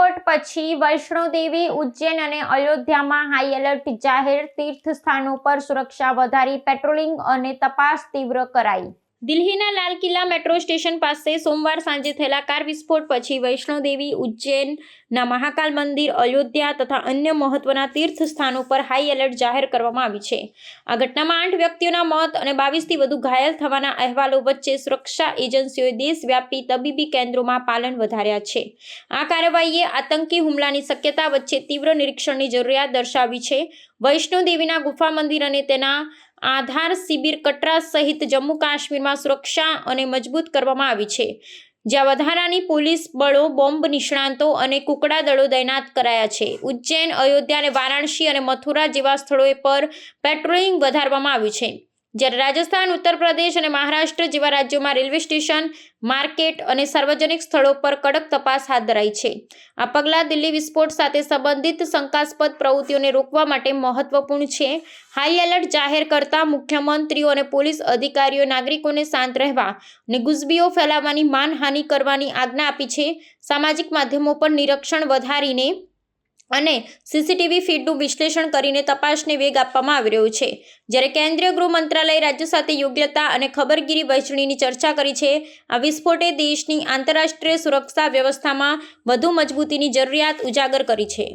વિસ્ફોટ પછી વૈષ્ણોદેવી, ઉજ્જૈન અને અયોધ્યામાં હાઈ એલર્ટ જાહેર, તીર્થસ્થાનો પર સુરક્ષા વધારી, પેટ્રોલિંગ અને તપાસ તીવ્ર કરાઈ। દિલ્હીના લાલ કિલ્લા મેટ્રો સ્ટેશન પાસે સોમવાર સાંજે થયેલા કાર વિસ્ફોટ પછી વૈષ્ણોદેવી, ઉજ્જૈનના મહાકાલ મંદિર, અયોધ્યા તથા અન્ય મહત્વના તીર્થસ્થાનો પર હાઈ એલર્ટ જાહેર કરવામાં આવી છે। આ ઘટનામાં 8 વ્યક્તિઓના મોત અને 22થી વધુ ઘાયલ થવાના અહેવાલો વચ્ચે સુરક્ષા એજન્સીઓએ દેશવ્યાપી તબીબી કેન્દ્રોમાં પાલન વધાર્યા છે। આ કાર્યવાહીએ આતંકી હુમલાની શક્યતા વચ્ચે તીવ્ર નિરીક્ષણની જરૂરિયાત દર્શાવી છે। વૈષ્ણોદેવીના ગુફા મંદિર અને તેના આધાર શિબિર કટરા સહિત જમ્મુ કાશ્મીરમાં સુરક્ષા અને મજબૂત કરવામાં આવી છે, જ્યાં વધારાની પોલીસ બળો, બોમ્બ નિષ્ણાતો અને કુકડા દળો તૈનાત કરાયા છે। ઉજ્જૈન, અયોધ્યા અને વારાણસી અને મથુરા જેવા સ્થળોએ પર પેટ્રોલિંગ વધારવામાં આવ્યું છે, જ્યારે રાજસ્થાન, ઉત્તર પ્રદેશ અને મહારાષ્ટ્ર જેવા રાજ્યોમાં રેલવે સ્ટેશન, માર્કેટ અને સાર્વજનિક સ્થળો પર કડક તપાસ હાથ ધરાઈ છે। આ પગલાં દિલ્હી વિસ્ફોટ સાથે સંબંધિત શંકાસ્પદ પ્રવૃત્તિઓને રોકવા માટે મહત્વપૂર્ણ છે। હાઈ એલર્ટ જાહેર કરતા મુખ્યમંત્રીઓ અને પોલીસ અધિકારીઓએ નાગરિકોને શાંત રહેવા અને ગુજબીઓ ફેલાવવાની, માનહાનિ કરવાની આજ્ઞા આપી છે। સામાજિક માધ્યમો પર નિરીક્ષણ વધારીને અને સીસીટીવી ફીડનું વિશ્લેષણ કરીને તપાસને વેગ આપવામાં આવી રહ્યો છે, જ્યારે કેન્દ્રીય ગૃહ મંત્રાલયે રાજ્ય સાથે યોગ્યતા અને ખબરગીરી વહેંચણીની ચર્ચા કરી છે। આ વિસ્ફોટે દેશની આંતરરાષ્ટ્રીય સુરક્ષા વ્યવસ્થામાં વધુ મજબૂતીની જરૂરિયાત ઉજાગર કરી છે।